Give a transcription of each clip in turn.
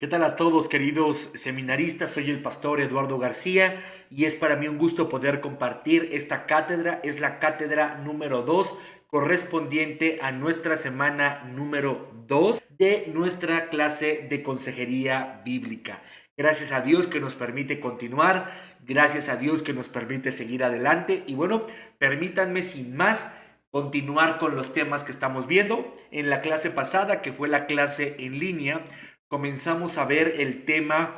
¿Qué tal a todos, queridos seminaristas? Soy el pastor Eduardo García y es para mí un gusto poder compartir esta cátedra. Es la cátedra número 2 correspondiente a nuestra semana número 2 de nuestra clase de consejería bíblica. Gracias a Dios que nos permite continuar, gracias a Dios que nos permite seguir adelante y bueno, permítanme sin más continuar con los temas que estamos viendo. En la clase pasada, que fue la clase en línea, comenzamos a ver el tema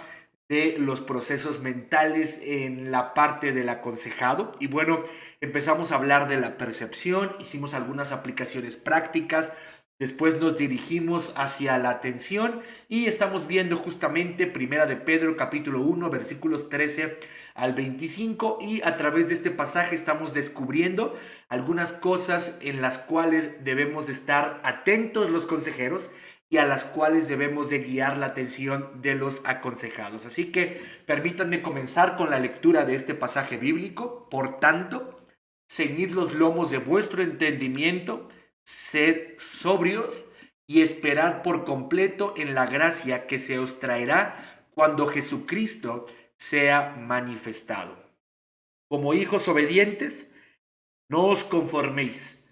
de los procesos mentales en la parte del aconsejado y bueno, empezamos a hablar de la percepción, hicimos algunas aplicaciones prácticas, después nos dirigimos hacia la atención y estamos viendo justamente Primera de Pedro capítulo 1 versículos 13 al 25 y a través de este pasaje estamos descubriendo algunas cosas en las cuales debemos de estar atentos los consejeros y a las cuales debemos de guiar la atención de los aconsejados. Así que permítanme comenzar con la lectura de este pasaje bíblico. Por tanto, ceñid los lomos de vuestro entendimiento, sed sobrios y esperad por completo en la gracia que se os traerá cuando Jesucristo sea manifestado. Como hijos obedientes, no os conforméis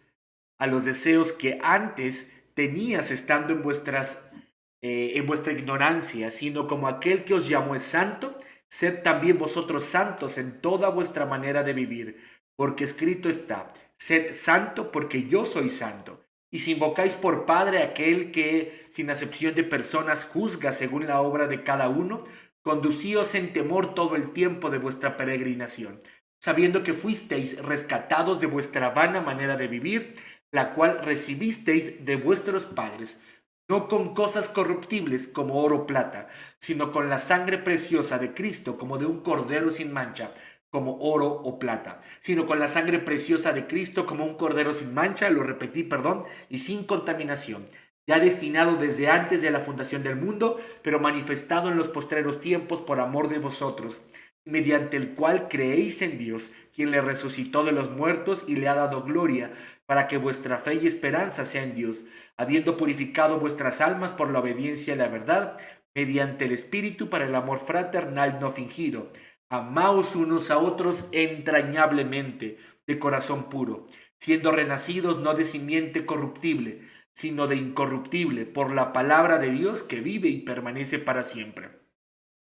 a los deseos que antes tenías estando en vuestra ignorancia, sino como aquel que os llamó es santo, sed también vosotros santos en toda vuestra manera de vivir, porque escrito está, sed santo porque yo soy santo. Y si invocáis por Padre aquel que, sin acepción de personas, juzga según la obra de cada uno, conducíos en temor todo el tiempo de vuestra peregrinación, sabiendo que fuisteis rescatados de vuestra vana manera de vivir, la cual recibisteis de vuestros padres, no con cosas corruptibles como oro o plata, sino con la sangre preciosa de Cristo, como de un cordero sin mancha, como oro o plata, sino con la sangre preciosa de Cristo, como un cordero sin mancha, lo repetí, perdón, y sin contaminación, ya destinado desde antes de la fundación del mundo, pero manifestado en los postreros tiempos por amor de vosotros, mediante el cual creéis en Dios, quien le resucitó de los muertos y le ha dado gloria, para que vuestra fe y esperanza sea en Dios, habiendo purificado vuestras almas por la obediencia a la verdad, mediante el Espíritu para el amor fraternal no fingido. Amaos unos a otros entrañablemente, de corazón puro, siendo renacidos no de simiente corruptible, sino de incorruptible, por la palabra de Dios que vive y permanece para siempre.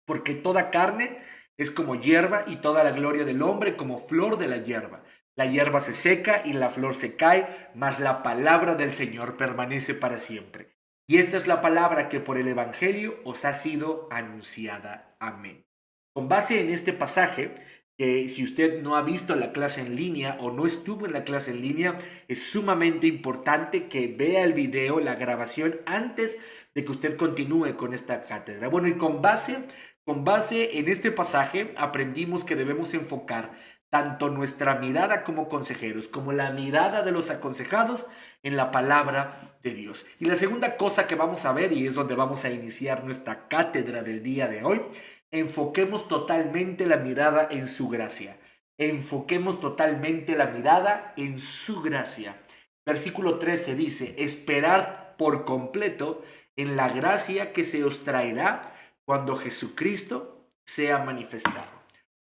Porque toda carne es como hierba y toda la gloria del hombre como flor de la hierba. La hierba se seca y la flor se cae, mas la palabra del Señor permanece para siempre. Y esta es la palabra que por el Evangelio os ha sido anunciada. Amén. Con base en este pasaje, si usted no ha visto la clase en línea o no estuvo en la clase en línea, es sumamente importante que vea el video, la grabación, antes de que usted continúe con esta cátedra. Bueno, y con base en este pasaje aprendimos que debemos enfocar tanto nuestra mirada como consejeros, como la mirada de los aconsejados en la palabra de Dios. Y la segunda cosa que vamos a ver, y es donde vamos a iniciar nuestra cátedra del día de hoy, enfoquemos totalmente la mirada en su gracia. Enfoquemos totalmente la mirada en su gracia. Versículo 13 dice, esperar por completo en la gracia que se os traerá cuando Jesucristo sea manifestado.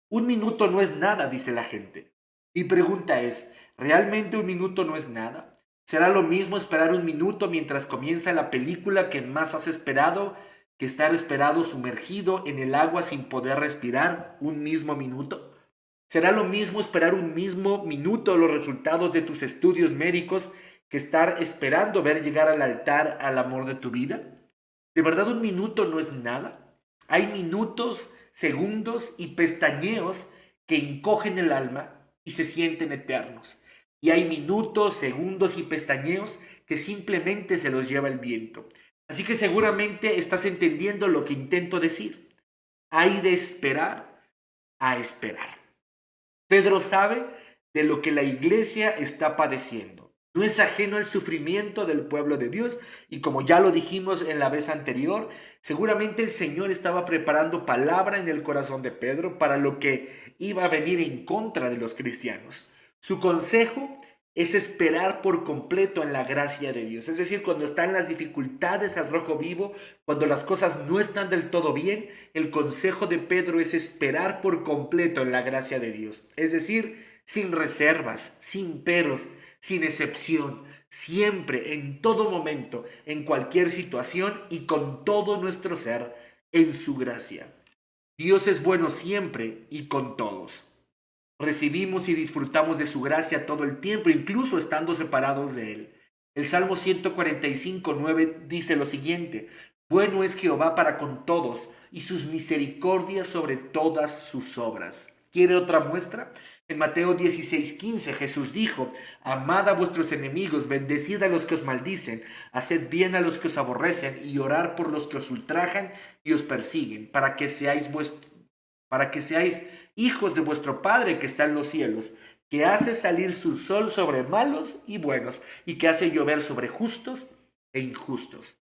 Un minuto no es nada, dice la gente. Mi pregunta es, ¿realmente un minuto no es nada? ¿Será lo mismo esperar un minuto mientras comienza la película que más has esperado que estar esperado sumergido en el agua sin poder respirar un mismo minuto? ¿Será lo mismo esperar un mismo minuto los resultados de tus estudios médicos que estar esperando ver llegar al altar al amor de tu vida? ¿De verdad un minuto no es nada? Hay minutos, segundos y pestañeos que encogen el alma y se sienten eternos. Y hay minutos, segundos y pestañeos que simplemente se los lleva el viento. Así que seguramente estás entendiendo lo que intento decir. Hay de esperar a esperar. Pedro sabe de lo que la iglesia está padeciendo. No es ajeno al sufrimiento del pueblo de Dios y como ya lo dijimos en la vez anterior, seguramente el Señor estaba preparando palabra en el corazón de Pedro para lo que iba a venir en contra de los cristianos. Su consejo es esperar por completo en la gracia de Dios. Es decir, cuando están las dificultades al rojo vivo, cuando las cosas no están del todo bien, el consejo de Pedro es esperar por completo en la gracia de Dios. Es decir, sin reservas, sin peros, sin excepción, siempre, en todo momento, en cualquier situación y con todo nuestro ser, en su gracia. Dios es bueno siempre y con todos. Recibimos y disfrutamos de su gracia todo el tiempo, incluso estando separados de Él. El Salmo 145:9 dice lo siguiente: bueno es Jehová para con todos, y sus misericordias sobre todas sus obras. ¿Quiere otra muestra? En Mateo 16:15 Jesús dijo: amad a vuestros enemigos, bendecid a los que os maldicen, haced bien a los que os aborrecen, y orad por los que os ultrajan y os persiguen, para que seáis hijos de vuestro Padre que está en los cielos, que hace salir su sol sobre malos y buenos, y que hace llover sobre justos e injustos.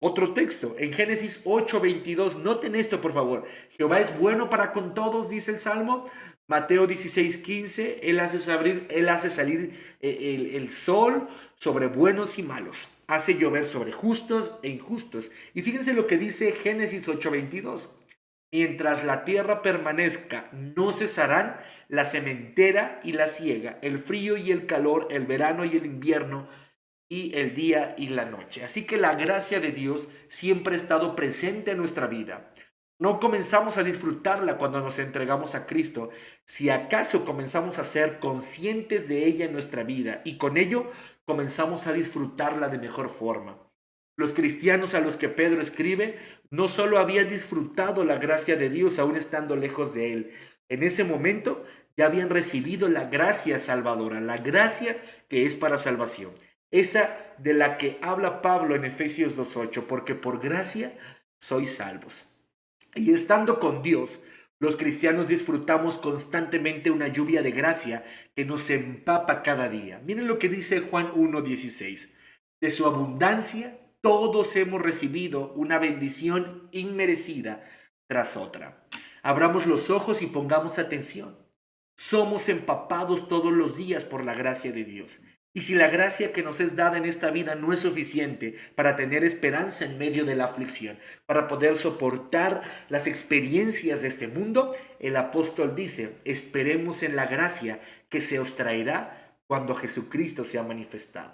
Otro texto, en Génesis 8:22, noten esto por favor. Jehová es bueno para con todos, dice el Salmo. Mateo 16:15, Él hace salir el sol sobre buenos y malos. Hace llover sobre justos e injustos. Y fíjense lo que dice Génesis 8:22. Mientras la tierra permanezca, no cesarán la sementera y la siega, el frío y el calor, el verano y el invierno, y el día y la noche. Así que la gracia de Dios siempre ha estado presente en nuestra vida. No comenzamos a disfrutarla cuando nos entregamos a Cristo, si acaso comenzamos a ser conscientes de ella en nuestra vida y con ello comenzamos a disfrutarla de mejor forma. Los cristianos a los que Pedro escribe no solo habían disfrutado la gracia de Dios aún estando lejos de Él, en ese momento ya habían recibido la gracia salvadora, la gracia que es para salvación. Esa de la que habla Pablo en Efesios 2:8, porque por gracia sois salvos. Y estando con Dios, los cristianos disfrutamos constantemente una lluvia de gracia que nos empapa cada día. Miren lo que dice Juan 1:16. De su abundancia todos hemos recibido una bendición inmerecida tras otra. Abramos los ojos y pongamos atención. Somos empapados todos los días por la gracia de Dios. Y si la gracia que nos es dada en esta vida no es suficiente para tener esperanza en medio de la aflicción, para poder soportar las experiencias de este mundo, el apóstol dice: esperemos en la gracia que se os traerá cuando Jesucristo sea manifestado.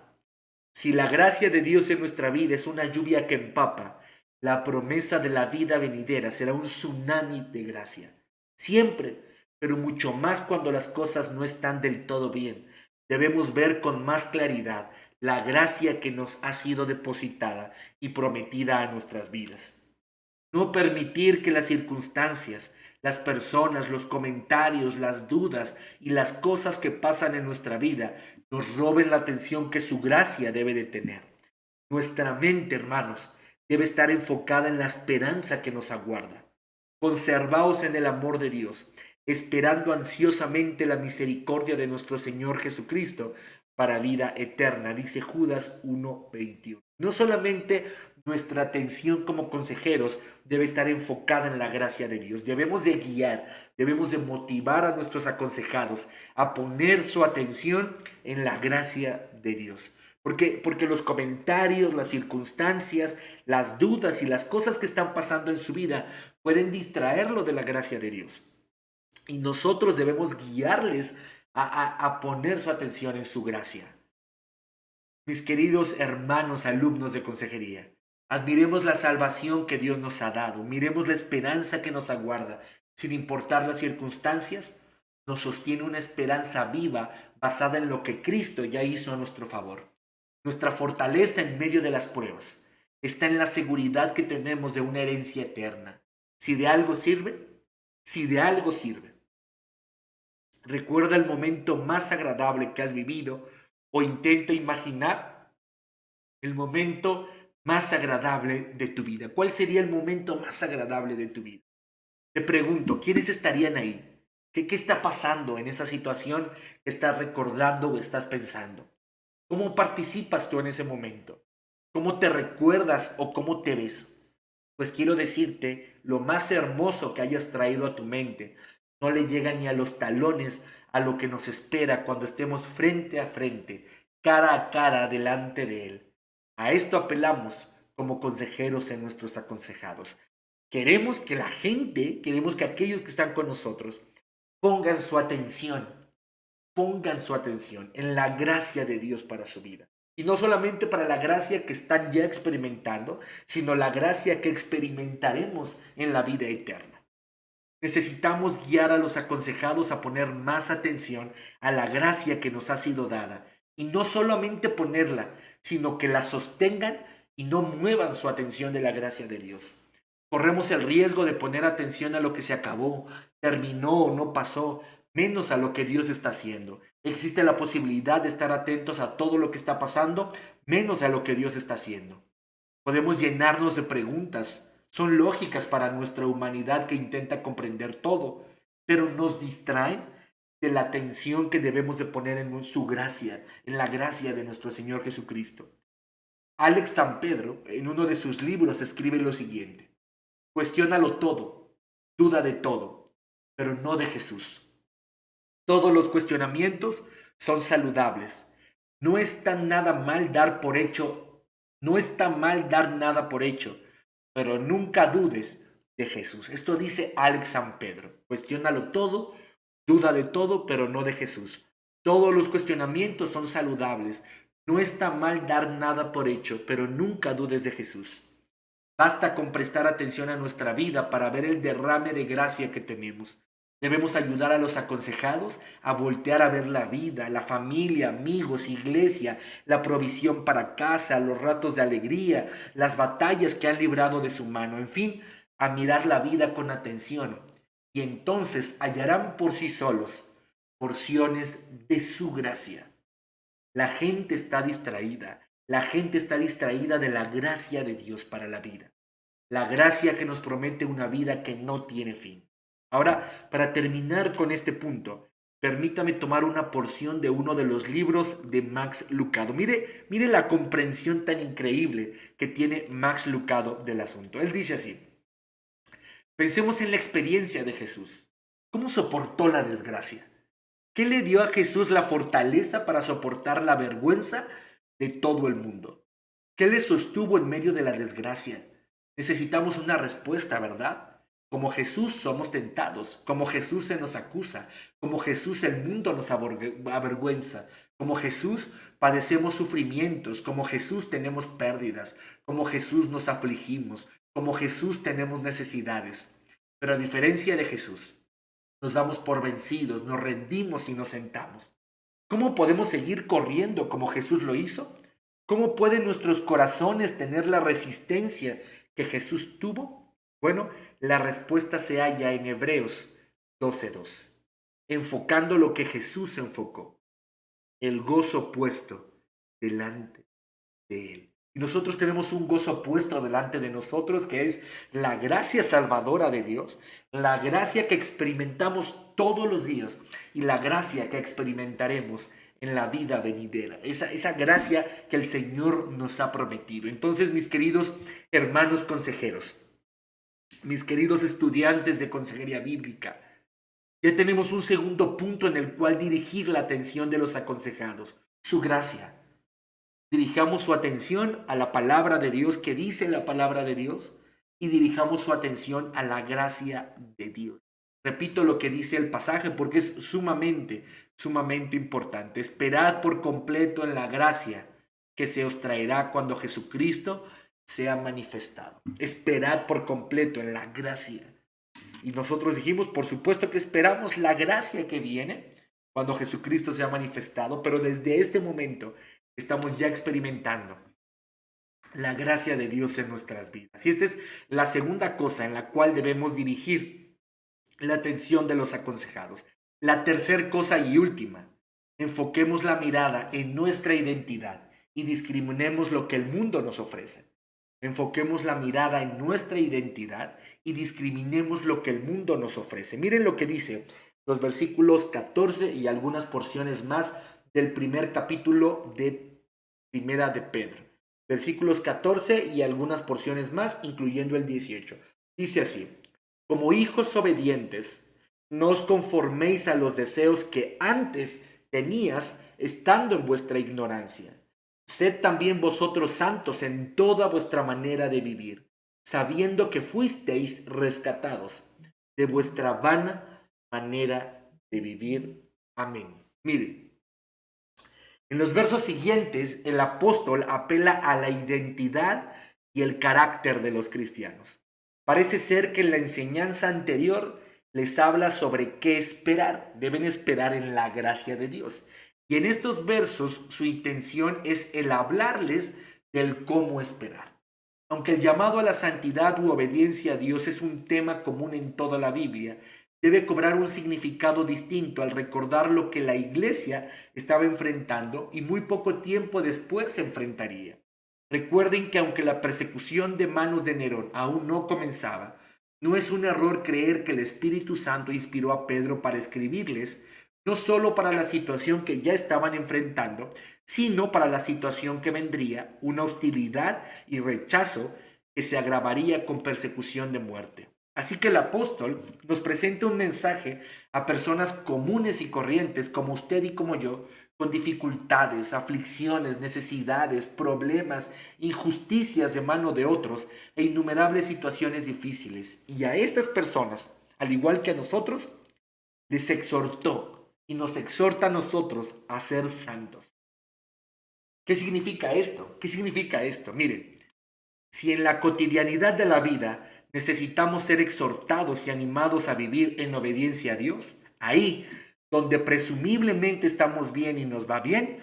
Si la gracia de Dios en nuestra vida es una lluvia que empapa, la promesa de la vida venidera será un tsunami de gracia. Siempre, pero mucho más cuando las cosas no están del todo bien. Debemos ver con más claridad la gracia que nos ha sido depositada y prometida a nuestras vidas. No permitir que las circunstancias, las personas, los comentarios, las dudas y las cosas que pasan en nuestra vida nos roben la atención que su gracia debe de tener. Nuestra mente, hermanos, debe estar enfocada en la esperanza que nos aguarda. Conservaos en el amor de Dios, esperando ansiosamente la misericordia de nuestro Señor Jesucristo para vida eterna, dice Judas 1:21. No solamente nuestra atención como consejeros debe estar enfocada en la gracia de Dios. Debemos de guiar, debemos de motivar a nuestros aconsejados a poner su atención en la gracia de Dios. Porque los comentarios, las circunstancias, las dudas y las cosas que están pasando en su vida pueden distraerlo de la gracia de Dios. Y nosotros debemos guiarles a poner su atención en su gracia. Mis queridos hermanos, alumnos de consejería, admiremos la salvación que Dios nos ha dado, miremos la esperanza que nos aguarda. Sin importar las circunstancias, nos sostiene una esperanza viva basada en lo que Cristo ya hizo a nuestro favor. Nuestra fortaleza en medio de las pruebas está en la seguridad que tenemos de una herencia eterna. Si de algo sirve, recuerda el momento más agradable que has vivido o intenta imaginar el momento más agradable de tu vida. ¿Cuál sería el momento más agradable de tu vida? Te pregunto, ¿quiénes estarían ahí? ¿Qué está pasando en esa situación que estás recordando o estás pensando? ¿Cómo participas tú en ese momento? ¿Cómo te recuerdas o cómo te ves? Pues quiero decirte lo más hermoso que hayas traído a tu mente no le llega ni a los talones a lo que nos espera cuando estemos frente a frente, cara a cara delante de Él. A esto apelamos como consejeros en nuestros aconsejados. Queremos que aquellos que están con nosotros pongan su atención en la gracia de Dios para su vida. Y no solamente para la gracia que están ya experimentando, sino la gracia que experimentaremos en la vida eterna. Necesitamos guiar a los aconsejados a poner más atención a la gracia que nos ha sido dada. Y no solamente ponerla, sino que la sostengan y no muevan su atención de la gracia de Dios. Corremos el riesgo de poner atención a lo que se acabó, terminó o no pasó, menos a lo que Dios está haciendo. Existe la posibilidad de estar atentos a todo lo que está pasando, menos a lo que Dios está haciendo. Podemos llenarnos de preguntas, son lógicas para nuestra humanidad que intenta comprender todo, pero nos distraen de la atención que debemos de poner en su gracia, en la gracia de nuestro Señor Jesucristo. Alex San Pedro, en uno de sus libros, escribe lo siguiente: cuestiónalo todo, duda de todo, pero no de Jesús. Todos los cuestionamientos son saludables. No está nada mal dar por hecho, no está mal dar nada por hecho, pero nunca dudes de Jesús. Esto dice Alex San Pedro. Cuestiónalo todo, duda de todo, pero no de Jesús. Todos los cuestionamientos son saludables. No está mal dar nada por hecho, pero nunca dudes de Jesús. Basta con prestar atención a nuestra vida para ver el derrame de gracia que tenemos. Debemos ayudar a los aconsejados a voltear a ver la vida, la familia, amigos, iglesia, la provisión para casa, los ratos de alegría, las batallas que han librado de su mano, en fin, a mirar la vida con atención. Y entonces hallarán por sí solos porciones de su gracia. La gente está distraída. La gente está distraída de la gracia de Dios para la vida. La gracia que nos promete una vida que no tiene fin. Ahora, para terminar con este punto, permítame tomar una porción de uno de los libros de Max Lucado. Mire la comprensión tan increíble que tiene Max Lucado del asunto. Él dice así: pensemos en la experiencia de Jesús. ¿Cómo soportó la desgracia? ¿Qué le dio a Jesús la fortaleza para soportar la vergüenza de todo el mundo? ¿Qué le sostuvo en medio de la desgracia? Necesitamos una respuesta, ¿verdad? Como Jesús somos tentados, como Jesús se nos acusa, como Jesús el mundo nos avergüenza, como Jesús padecemos sufrimientos, como Jesús tenemos pérdidas, como Jesús nos afligimos, como Jesús tenemos necesidades. Pero a diferencia de Jesús, nos damos por vencidos, nos rendimos y nos sentamos. ¿Cómo podemos seguir corriendo como Jesús lo hizo? ¿Cómo pueden nuestros corazones tener la resistencia que Jesús tuvo? Bueno, la respuesta se halla en Hebreos 12:2, enfocando lo que Jesús enfocó, el gozo puesto delante de Él. Y nosotros tenemos un gozo puesto delante de nosotros, que es la gracia salvadora de Dios, la gracia que experimentamos todos los días y la gracia que experimentaremos en la vida venidera, esa gracia que el Señor nos ha prometido. Entonces, mis queridos hermanos consejeros, mis queridos estudiantes de consejería bíblica, ya tenemos un segundo punto en el cual dirigir la atención de los aconsejados: su gracia. Dirijamos su atención a la palabra de Dios, que dice la palabra de Dios, y dirijamos su atención a la gracia de Dios. Repito lo que dice el pasaje porque es sumamente importante. Esperad por completo en la gracia que se os traerá cuando Jesucristo sea manifestado. Esperad por completo en la gracia. Y nosotros dijimos, por supuesto que esperamos la gracia que viene cuando Jesucristo sea manifestado, pero desde este momento estamos ya experimentando la gracia de Dios en nuestras vidas. Y esta es la segunda cosa en la cual debemos dirigir la atención de los aconsejados. La tercera cosa y última: enfoquemos la mirada en nuestra identidad y discriminemos lo que el mundo nos ofrece. Enfoquemos la mirada en nuestra identidad y discriminemos lo que el mundo nos ofrece. Miren lo que dice los versículos 14 y algunas porciones más del primer capítulo de Primera de Pedro. Versículos 14 y algunas porciones más, incluyendo el 18. Dice así: como hijos obedientes, No os conforméis a los deseos que antes tenías estando en vuestra ignorancia. Sed también vosotros santos en toda vuestra manera de vivir, sabiendo que fuisteis rescatados de vuestra vana manera de vivir. Amén. Miren, en los versos siguientes el apóstol apela a la identidad y el carácter de los cristianos. Parece ser que en la enseñanza anterior les habla sobre qué esperar. Deben esperar en la gracia de Dios. Y en estos versos su intención es el hablarles del cómo esperar. Aunque el llamado a la santidad u obediencia a Dios es un tema común en toda la Biblia, debe cobrar un significado distinto al recordar lo que la iglesia estaba enfrentando y muy poco tiempo después se enfrentaría. Recuerden que aunque la persecución de manos de Nerón aún no comenzaba, no es un error creer que el Espíritu Santo inspiró a Pedro para escribirles, no solo para la situación que ya estaban enfrentando, sino para la situación que vendría, una hostilidad y rechazo que se agravaría con persecución de muerte. Así que el apóstol nos presenta un mensaje a personas comunes y corrientes como usted y como yo, con dificultades, aflicciones, necesidades, problemas, injusticias de mano de otros e innumerables situaciones difíciles. Y a estas personas, al igual que a nosotros, les exhortó y nos exhorta a nosotros a ser santos. ¿Qué significa esto? ¿Qué significa esto? Miren, si en la cotidianidad de la vida necesitamos ser exhortados y animados a vivir en obediencia a Dios, ahí donde presumiblemente estamos bien y nos va bien,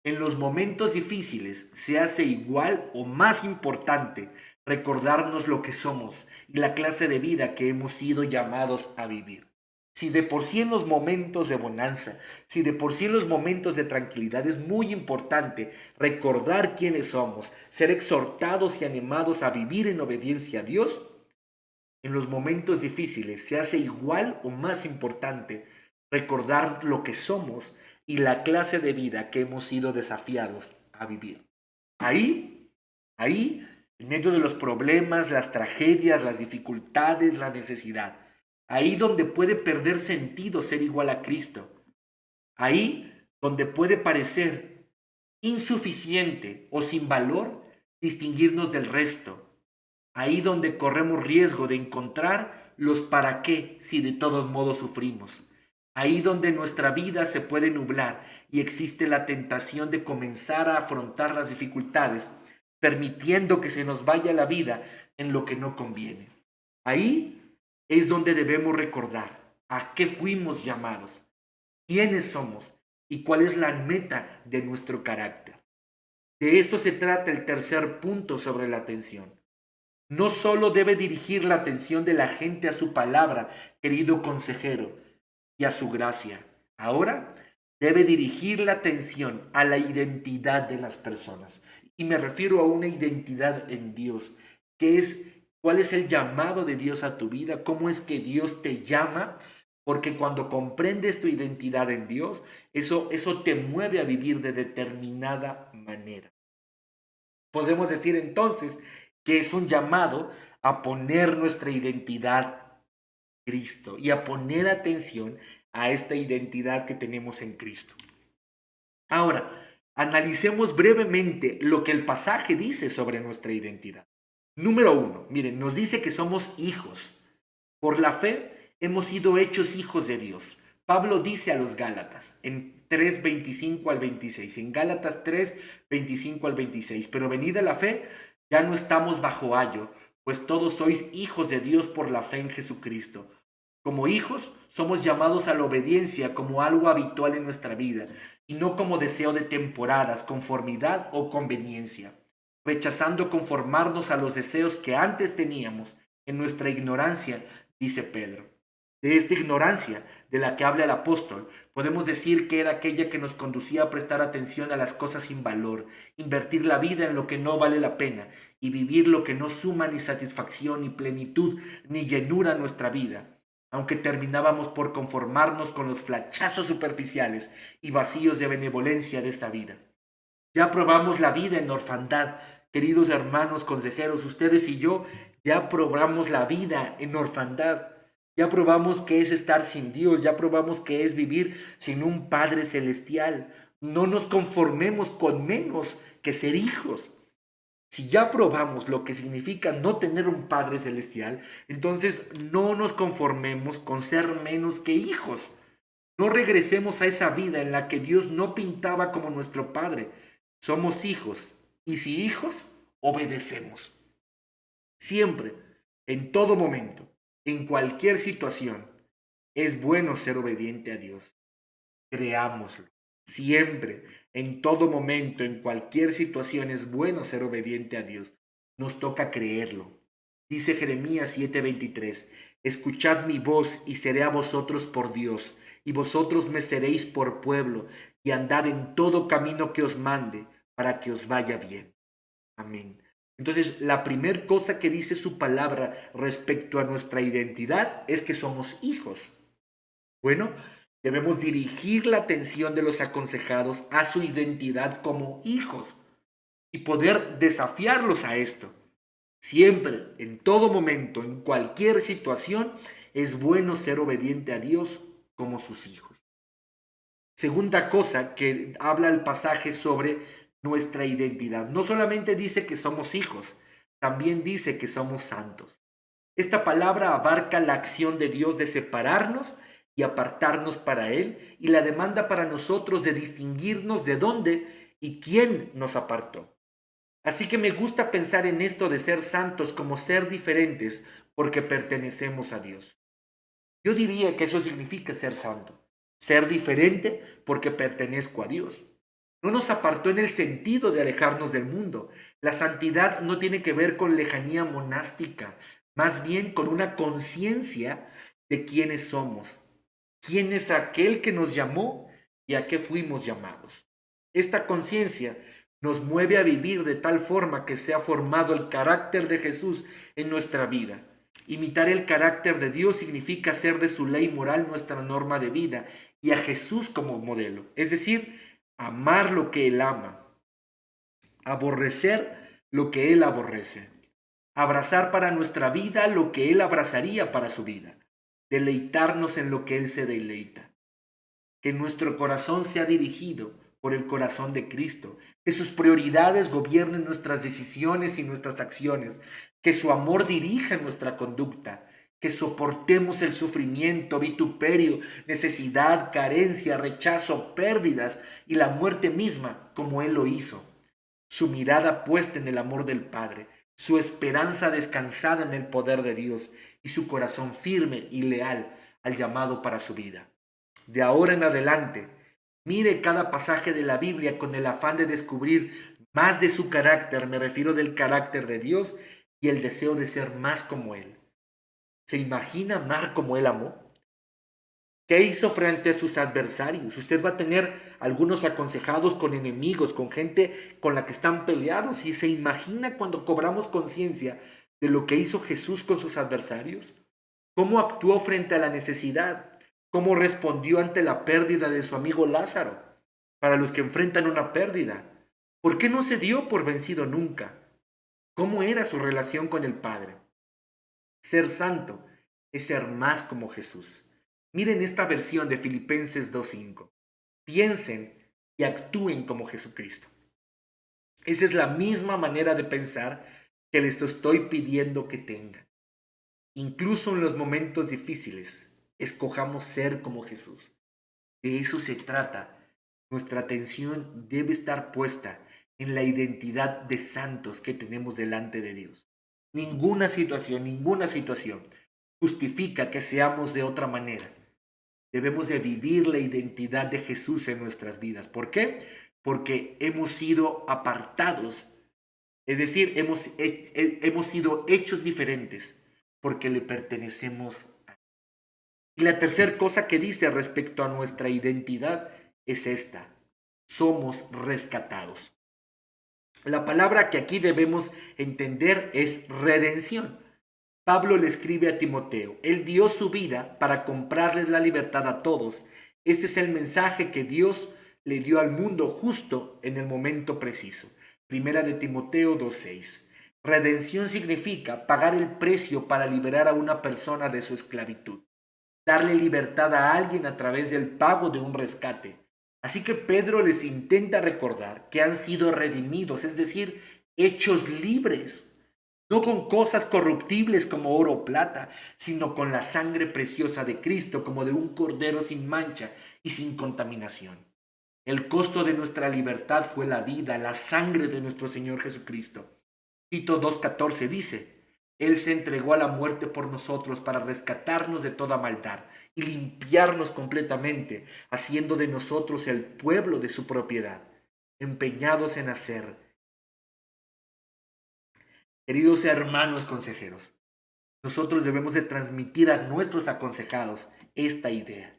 en los momentos difíciles se hace igual o más importante recordarnos lo que somos y la clase de vida que hemos sido llamados a vivir. Si de por sí en los momentos de bonanza, si de por sí en los momentos de tranquilidad es muy importante recordar quiénes somos, ser exhortados y animados a vivir en obediencia a Dios, en los momentos difíciles se hace igual o más importante recordar lo que somos y la clase de vida que hemos sido desafiados a vivir. Ahí, en medio de los problemas, las tragedias, las dificultades, la necesidad, ahí donde puede perder sentido ser igual a Cristo, ahí donde puede parecer insuficiente o sin valor distinguirnos del resto, ahí donde corremos riesgo de encontrar los para qué si de todos modos sufrimos. Ahí donde nuestra vida se puede nublar y existe la tentación de comenzar a afrontar las dificultades, permitiendo que se nos vaya la vida en lo que no conviene. Ahí es donde debemos recordar a qué fuimos llamados, quiénes somos y cuál es la meta de nuestro carácter. De esto se trata el tercer punto sobre la atención. No solo debe dirigir la atención de la gente a su palabra, querido consejero, y a su gracia. Ahora debe dirigir la atención a la identidad de las personas. Y me refiero a una identidad en Dios, que es cuál es el llamado de Dios a tu vida, cómo es que Dios te llama, porque cuando comprendes tu identidad en Dios, eso te mueve a vivir de determinada manera. Podemos decir entonces que es un llamado a poner nuestra identidad en Cristo y a poner atención a esta identidad que tenemos en Cristo. Ahora, analicemos brevemente lo que el pasaje dice sobre nuestra identidad. Número 1, miren, nos dice que somos hijos. Por la fe hemos sido hechos hijos de Dios. Pablo dice a los Gálatas en 3:25 al 26, en Gálatas 3:25 al 26, pero venida la fe, ya no estamos bajo ayo, pues todos sois hijos de Dios por la fe en Jesucristo. Como hijos, somos llamados a la obediencia como algo habitual en nuestra vida y no como deseo de temporadas, conformidad o conveniencia, rechazando conformarnos a los deseos que antes teníamos en nuestra ignorancia, dice Pedro. De esta ignorancia de la que habla el apóstol, podemos decir que era aquella que nos conducía a prestar atención a las cosas sin valor, invertir la vida en lo que no vale la pena y vivir lo que no suma ni satisfacción, ni plenitud, ni llenura a nuestra vida, aunque terminábamos por conformarnos con los flachazos superficiales y vacíos de benevolencia de esta vida. Ya probamos la vida en orfandad, queridos hermanos consejeros, ustedes y yo ya probamos la vida en orfandad. Ya probamos que es estar sin Dios, ya probamos que es vivir sin un Padre celestial. No nos conformemos con menos que ser hijos. Si ya probamos lo que significa no tener un Padre celestial, entonces no nos conformemos con ser menos que hijos. No regresemos a esa vida en la que Dios no pintaba como nuestro Padre. Somos hijos, y si hijos, obedecemos. Siempre, en todo momento, en cualquier situación, es bueno ser obediente a Dios. Creámoslo. Siempre, en todo momento, en cualquier situación, es bueno ser obediente a Dios. Nos toca creerlo. Dice Jeremías 7:23, escuchad mi voz y seré a vosotros por Dios, y vosotros me seréis por pueblo, y andad en todo camino que os mande, para que os vaya bien. Amén. Entonces, la primera cosa que dice su palabra respecto a nuestra identidad es que somos hijos. Bueno, debemos dirigir la atención de los aconsejados a su identidad como hijos y poder desafiarlos a esto. Siempre, en todo momento, en cualquier situación, es bueno ser obediente a Dios como sus hijos. Segunda cosa que habla el pasaje sobre nuestra identidad. No solamente dice que somos hijos, también dice que somos santos. Esta palabra abarca la acción de Dios de separarnos y apartarnos para Él y la demanda para nosotros de distinguirnos de dónde y quién nos apartó. Así que me gusta pensar en esto de ser santos como ser diferentes porque pertenecemos a Dios. Yo diría que eso significa ser santo, ser diferente porque pertenezco a Dios. No nos apartó en el sentido de alejarnos del mundo. La santidad no tiene que ver con lejanía monástica, más bien con una conciencia de quiénes somos, quién es aquel que nos llamó y a qué fuimos llamados. Esta conciencia nos mueve a vivir de tal forma que se ha formado el carácter de Jesús en nuestra vida. Imitar el carácter de Dios significa hacer de su ley moral nuestra norma de vida y a Jesús como modelo, es decir, amar lo que Él ama, aborrecer lo que Él aborrece, abrazar para nuestra vida lo que Él abrazaría para su vida, deleitarnos en lo que Él se deleita. Que nuestro corazón sea dirigido por el corazón de Cristo, que sus prioridades gobiernen nuestras decisiones y nuestras acciones, que su amor dirija nuestra conducta, que soportemos el sufrimiento, vituperio, necesidad, carencia, rechazo, pérdidas y la muerte misma como Él lo hizo. Su mirada puesta en el amor del Padre, su esperanza descansada en el poder de Dios y su corazón firme y leal al llamado para su vida. De ahora en adelante, mire cada pasaje de la Biblia con el afán de descubrir más de su carácter, me refiero del carácter de Dios y el deseo de ser más como Él. ¿Se imagina amar como Él amó? ¿Qué hizo frente a sus adversarios? Usted va a tener algunos aconsejados con enemigos, con gente con la que están peleados. ¿Y se imagina cuando cobramos conciencia de lo que hizo Jesús con sus adversarios? ¿Cómo actuó frente a la necesidad? ¿Cómo respondió ante la pérdida de su amigo Lázaro? Para los que enfrentan una pérdida, ¿por qué no se dio por vencido nunca? ¿Cómo era su relación con el Padre? Ser santo es ser más como Jesús. Miren esta versión de Filipenses 2:5. Piensen y actúen como Jesucristo. Esa es la misma manera de pensar que les estoy pidiendo que tengan. Incluso en los momentos difíciles, escojamos ser como Jesús. De eso se trata. Nuestra atención debe estar puesta en la identidad de santos que tenemos delante de Dios. Ninguna situación justifica que seamos de otra manera. Debemos de vivir la identidad de Jesús en nuestras vidas. ¿Por qué? Porque hemos sido apartados, es decir, hemos sido hechos diferentes porque le pertenecemos a Él. Y la tercera cosa que dice respecto a nuestra identidad es esta: somos rescatados. La palabra que aquí debemos entender es redención. Pablo le escribe a Timoteo: Él dio su vida para comprarles la libertad a todos. Este es el mensaje que Dios le dio al mundo justo en el momento preciso. Primera de Timoteo 2:6. Redención significa pagar el precio para liberar a una persona de su esclavitud, darle libertad a alguien a través del pago de un rescate. Así que Pedro les intenta recordar que han sido redimidos, es decir, hechos libres, no con cosas corruptibles como oro o plata, sino con la sangre preciosa de Cristo, como de un cordero sin mancha y sin contaminación. El costo de nuestra libertad fue la vida, la sangre de nuestro Señor Jesucristo. Tito 2:14 dice, Él se entregó a la muerte por nosotros para rescatarnos de toda maldad y limpiarnos completamente, haciendo de nosotros el pueblo de su propiedad, empeñados en hacer. Queridos hermanos consejeros, nosotros debemos de transmitir a nuestros aconsejados esta idea.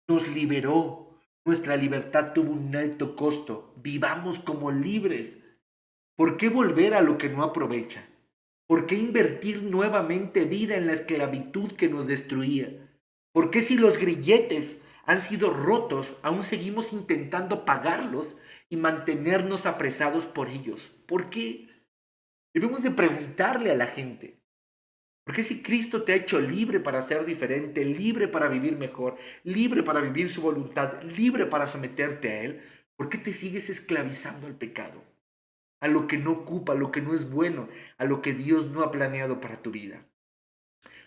Nos liberó, nuestra libertad tuvo un alto costo, vivamos como libres. ¿Por qué volver a lo que no aprovecha? ¿Por qué invertir nuevamente vida en la esclavitud que nos destruía? ¿Por qué si los grilletes han sido rotos, aún seguimos intentando pagarlos y mantenernos apresados por ellos? ¿Por qué? Debemos de preguntarle a la gente. ¿Por qué si Cristo te ha hecho libre para ser diferente, libre para vivir mejor, libre para vivir su voluntad, libre para someterte a Él? ¿Por qué te sigues esclavizando al pecado? A lo que no ocupa, a lo que no es bueno, a lo que Dios no ha planeado para tu vida.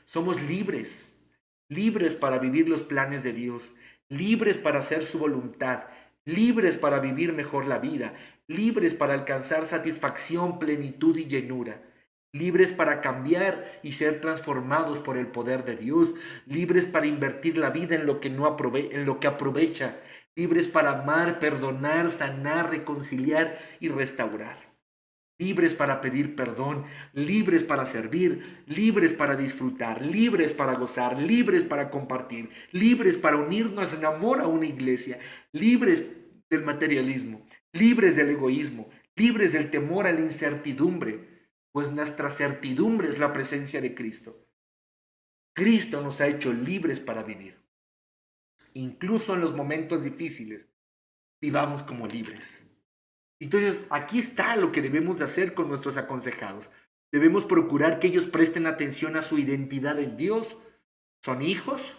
Somos libres, libres para vivir los planes de Dios, libres para hacer su voluntad, libres para vivir mejor la vida, libres para alcanzar satisfacción, plenitud y llenura, libres para cambiar y ser transformados por el poder de Dios, libres para invertir la vida en lo que en lo que aprovecha, libres para amar, perdonar, sanar, reconciliar y restaurar. Libres para pedir perdón, libres para servir, libres para disfrutar, libres para gozar, libres para compartir, libres para unirnos en amor a una iglesia, libres del materialismo, libres del egoísmo, libres del temor a la incertidumbre, pues nuestra certidumbre es la presencia de Cristo. Cristo nos ha hecho libres para vivir. Incluso en los momentos difíciles, vivamos como libres. Entonces, aquí está lo que debemos de hacer con nuestros aconsejados. Debemos procurar que ellos presten atención a su identidad en Dios. Son hijos,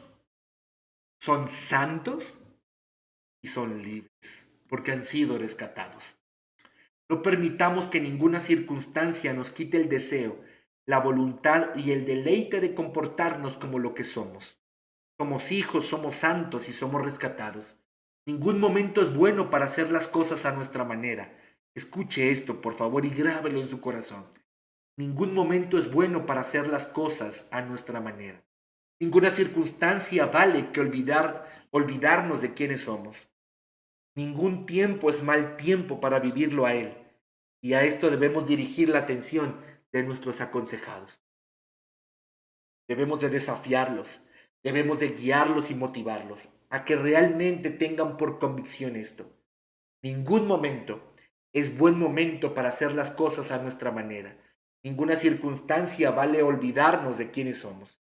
son santos y son libres, porque han sido rescatados. No permitamos que ninguna circunstancia nos quite el deseo, la voluntad y el deleite de comportarnos como lo que somos. Somos hijos, somos santos y somos rescatados. Ningún momento es bueno para hacer las cosas a nuestra manera. Escuche esto, por favor, y grábelo en su corazón. Ningún momento es bueno para hacer las cosas a nuestra manera. Ninguna circunstancia vale que olvidarnos de quiénes somos. Ningún tiempo es mal tiempo para vivirlo a Él. Y a esto debemos dirigir la atención de nuestros aconsejados. Debemos de desafiarlos, debemos de guiarlos y motivarlos a que realmente tengan por convicción esto. Ningún momento es buen momento para hacer las cosas a nuestra manera. Ninguna circunstancia vale olvidarnos de quiénes somos.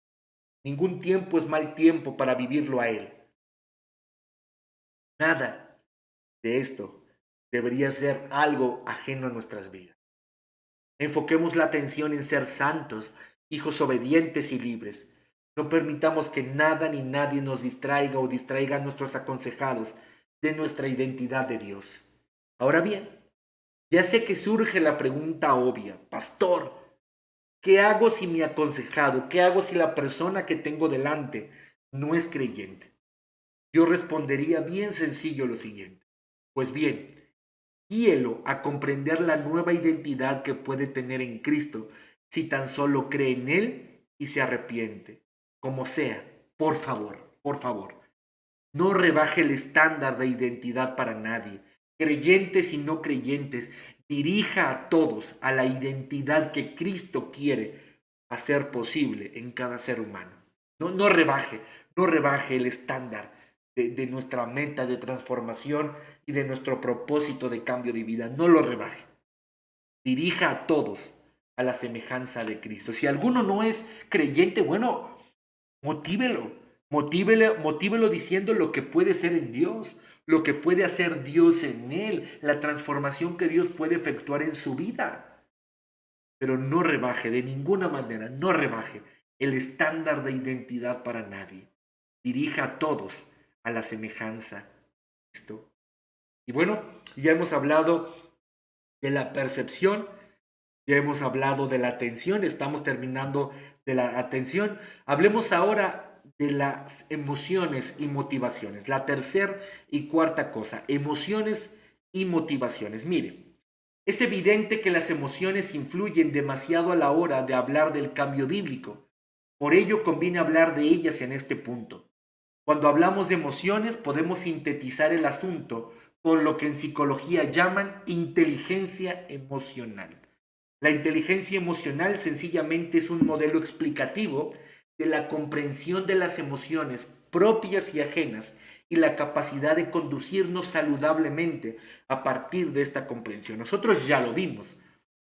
Ningún tiempo es mal tiempo para vivirlo a Él. Nada de esto debería ser algo ajeno a nuestras vidas. Enfoquemos la atención en ser santos, hijos obedientes y libres. No permitamos que nada ni nadie nos distraiga o distraiga a nuestros aconsejados de nuestra identidad de Dios. Ahora bien, ya sé que surge la pregunta obvia, pastor, ¿qué hago si mi aconsejado, qué hago si la persona que tengo delante no es creyente? Yo respondería bien sencillo lo siguiente. Pues bien, guíelo a comprender la nueva identidad que puede tener en Cristo si tan solo cree en Él y se arrepiente. Como sea, por favor, no rebaje el estándar de identidad para nadie. Creyentes y no creyentes, dirija a todos a la identidad que Cristo quiere hacer posible en cada ser humano. No rebaje el estándar de nuestra meta de transformación y de nuestro propósito de cambio de vida. No lo rebaje. Dirija a todos a la semejanza de Cristo. Si alguno no es creyente, bueno, motívelo diciendo lo que puede ser en Dios, lo que puede hacer Dios en él, la transformación que Dios puede efectuar en su vida. pero no rebaje, de ninguna manera, no rebaje el estándar de identidad para nadie. Dirija a todos a la semejanza de Cristo. Y bueno, ya hemos hablado de la percepción, ya hemos hablado de la atención, estamos terminando de la atención. Hablemos ahora de las emociones y motivaciones. La tercera y cuarta cosa, emociones y motivaciones. Mire, es evidente que las emociones influyen demasiado a la hora de hablar del cambio bíblico. Por ello conviene hablar de ellas en este punto. Cuando hablamos de emociones podemos sintetizar el asunto con lo que en psicología llaman inteligencia emocional. La inteligencia emocional sencillamente es un modelo explicativo de la comprensión de las emociones propias y ajenas y la capacidad de conducirnos saludablemente a partir de esta comprensión. Nosotros ya lo vimos.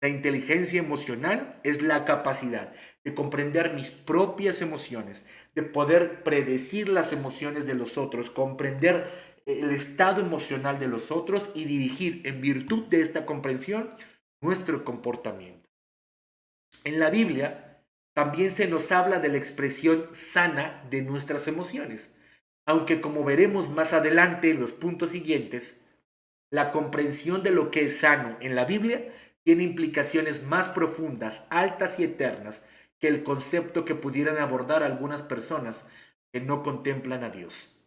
La inteligencia emocional es la capacidad de comprender mis propias emociones, de poder predecir las emociones de los otros, comprender el estado emocional de los otros y dirigir en virtud de esta comprensión nuestro comportamiento. En la Biblia también se nos habla de la expresión sana de nuestras emociones, aunque como veremos más adelante en los puntos siguientes, la comprensión de lo que es sano en la Biblia tiene implicaciones más profundas, altas y eternas que el concepto que pudieran abordar algunas personas que no contemplan a Dios.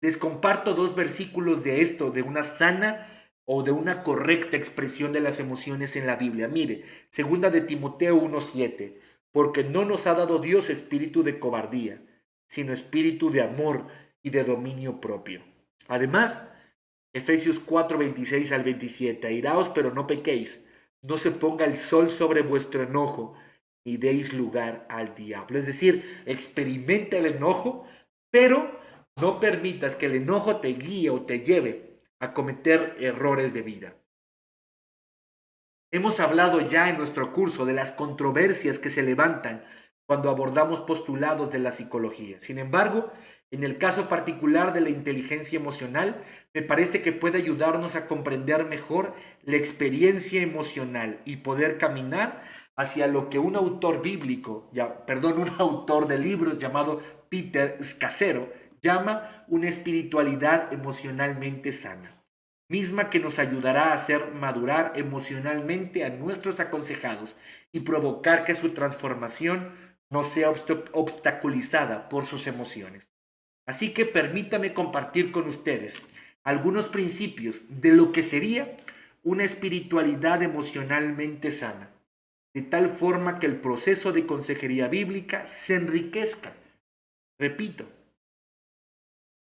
Les comparto dos versículos de esto, de una sana o de una correcta expresión de las emociones en la Biblia. Mire, segunda de Timoteo 1:7, porque no nos ha dado Dios espíritu de cobardía, sino espíritu de amor y de dominio propio. Además, Efesios 4:26 al 27, airaos pero no pequéis, no se ponga el sol sobre vuestro enojo, ni deis lugar al diablo. Es decir, experimenta el enojo, pero no permitas que el enojo te guíe o te lleve a cometer errores de vida. Hemos hablado ya en nuestro curso de las controversias que se levantan cuando abordamos postulados de la psicología. Sin embargo, en el caso particular de la inteligencia emocional, me parece que puede ayudarnos a comprender mejor la experiencia emocional y poder caminar hacia lo que un autor bíblico, un autor de libros llamado Peter Scazzero, llama una espiritualidad emocionalmente sana, misma que nos ayudará a hacer madurar emocionalmente a nuestros aconsejados y provocar que su transformación no sea obstaculizada por sus emociones. Así que permítame compartir con ustedes algunos principios de lo que sería una espiritualidad emocionalmente sana, de tal forma que el proceso de consejería bíblica se enriquezca. Repito,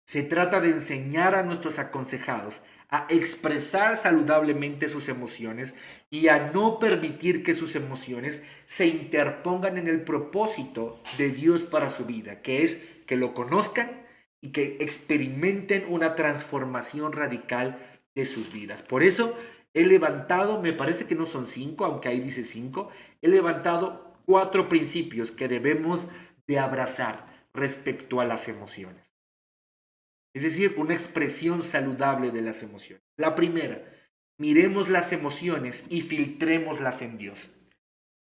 se trata de enseñar a nuestros aconsejados a expresar saludablemente sus emociones y a no permitir que sus emociones se interpongan en el propósito de Dios para su vida, que es que lo conozcan y que experimenten una transformación radical de sus vidas. Por eso he levantado, me parece que no son 5, aunque ahí dice 5, he levantado 4 principios que debemos de abrazar respecto a las emociones. Es decir, una expresión saludable de las emociones. La primera, miremos las emociones y filtrémoslas en Dios.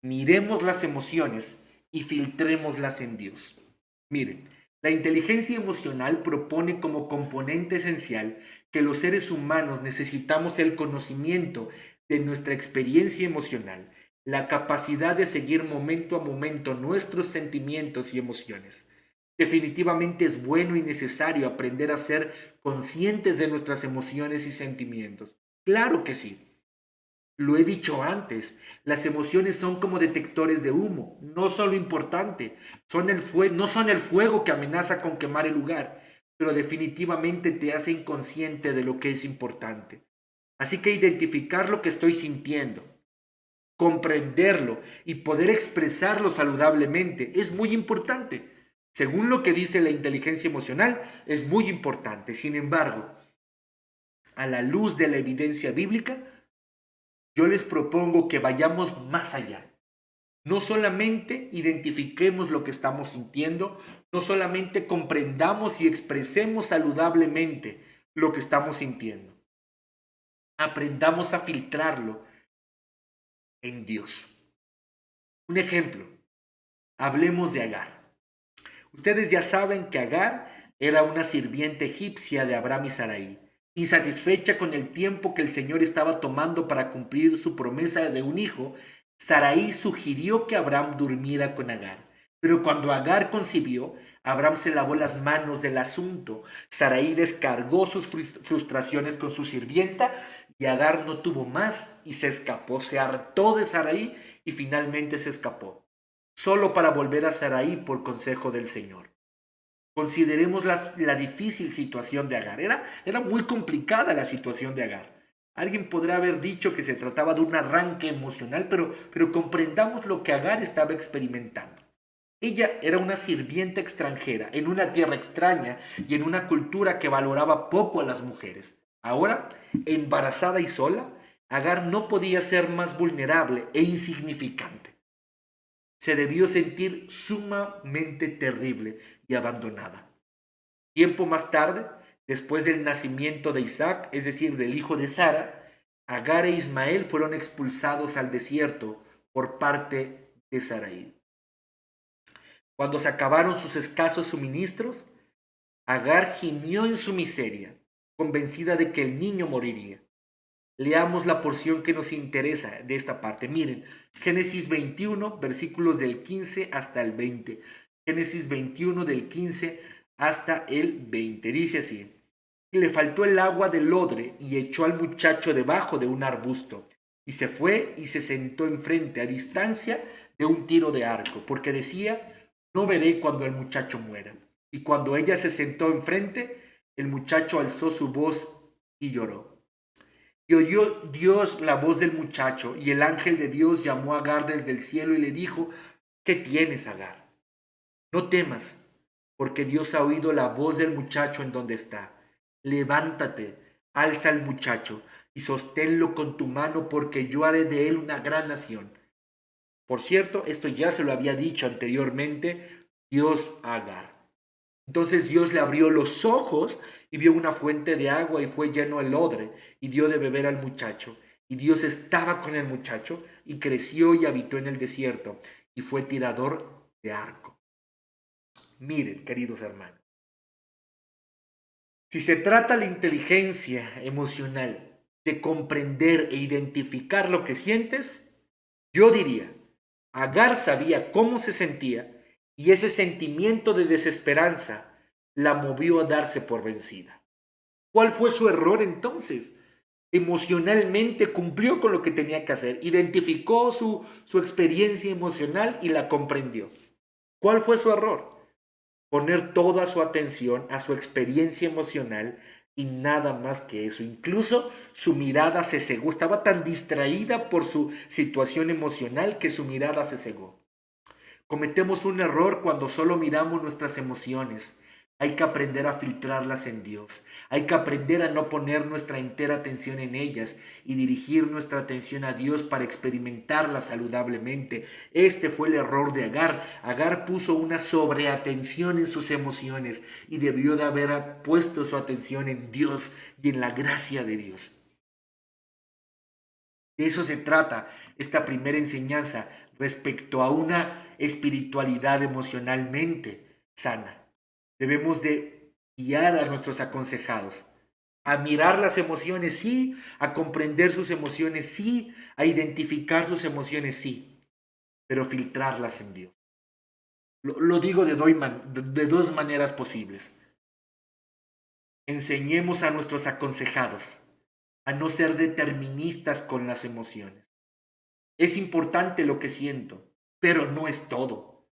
Miremos las emociones y filtrémoslas en Dios. Miren, la inteligencia emocional propone como componente esencial que los seres humanos necesitamos el conocimiento de nuestra experiencia emocional, la capacidad de seguir momento a momento nuestros sentimientos y emociones. Definitivamente es bueno y necesario aprender a ser conscientes de nuestras emociones y sentimientos. Claro que sí. Lo he dicho antes, las emociones son como detectores de humo. No son lo importante, no son el fuego que amenaza con quemar el lugar, pero definitivamente te hace inconsciente de lo que es importante. Así que identificar lo que estoy sintiendo, comprenderlo y poder expresarlo saludablemente es muy importante. Según lo que dice la inteligencia emocional, es muy importante. Sin embargo, a la luz de la evidencia bíblica, yo les propongo que vayamos más allá. No solamente identifiquemos lo que estamos sintiendo, no solamente comprendamos y expresemos saludablemente lo que estamos sintiendo. Aprendamos a filtrarlo en Dios. Un ejemplo, hablemos de Agar. Ustedes ya saben que Agar era una sirviente egipcia de Abraham y Sarai. Insatisfecha con el tiempo que el Señor estaba tomando para cumplir su promesa de un hijo, Sarai sugirió que Abraham durmiera con Agar. Pero cuando Agar concibió, Abraham se lavó las manos del asunto. Sarai descargó sus frustraciones con su sirvienta y Agar no tuvo más y se escapó. Se hartó de Sarai y finalmente se escapó, solo para volver a Sarai por consejo del Señor. Consideremos la difícil situación de Agar. Era muy complicada la situación de Agar. Alguien podrá haber dicho que se trataba de un arranque emocional, pero comprendamos lo que Agar estaba experimentando. Ella era una sirvienta extranjera, en una tierra extraña y en una cultura que valoraba poco a las mujeres. Ahora, embarazada y sola, Agar no podía ser más vulnerable e insignificante. Se debió sentir sumamente terrible y abandonada. Tiempo más tarde, después del nacimiento de Isaac, es decir, del hijo de Sara, Agar e Ismael fueron expulsados al desierto por parte de Sarai. Cuando se acabaron sus escasos suministros, Agar gimió en su miseria, convencida de que el niño moriría. Leamos la porción que nos interesa de esta parte. Miren, Génesis 21, versículos del 15 hasta el 20. Génesis 21 del 15 hasta el 20. Dice así: y le faltó el agua del odre y echó al muchacho debajo de un arbusto. Y se fue y se sentó enfrente, a distancia de un tiro de arco, porque decía: no veré cuando el muchacho muera. Y cuando ella se sentó enfrente, el muchacho alzó su voz y lloró. Y oyó Dios la voz del muchacho, y el ángel de Dios llamó a Agar desde el cielo y le dijo: ¿qué tienes, Agar? No temas, porque Dios ha oído la voz del muchacho en donde está. Levántate, alza al muchacho y sosténlo con tu mano, porque yo haré de él una gran nación. Por cierto, esto ya se lo había dicho anteriormente Dios a Agar. Entonces Dios le abrió los ojos y vio una fuente de agua y fue lleno el odre y dio de beber al muchacho. Y Dios estaba con el muchacho y creció y habitó en el desierto y fue tirador de arco. Miren, queridos hermanos, si se trata la inteligencia emocional de comprender e identificar lo que sientes, yo diría, Agar sabía cómo se sentía y ese sentimiento de desesperanza la movió a darse por vencida. ¿Cuál fue su error entonces? Emocionalmente cumplió con lo que tenía que hacer, identificó su experiencia emocional y la comprendió. ¿Cuál fue su error? Poner toda su atención a su experiencia emocional y nada más que eso. Incluso su mirada se cegó. Estaba tan distraída por su situación emocional que su mirada se cegó. Cometemos un error cuando solo miramos nuestras emociones. Hay que aprender a filtrarlas en Dios. Hay que aprender a no poner nuestra entera atención en ellas y dirigir nuestra atención a Dios para experimentarlas saludablemente. Este fue el error de Agar. Agar puso una sobreatención en sus emociones y debió de haber puesto su atención en Dios y en la gracia de Dios. De eso se trata esta primera enseñanza respecto a una espiritualidad emocionalmente sana. Debemos de guiar a nuestros aconsejados a mirar las emociones, sí, a comprender sus emociones, sí, a identificar sus emociones, sí, pero filtrarlas en Dios. Lo digo de dos maneras posibles. Enseñemos a nuestros aconsejados a no ser deterministas con las emociones. Es importante lo que siento, pero no es todo,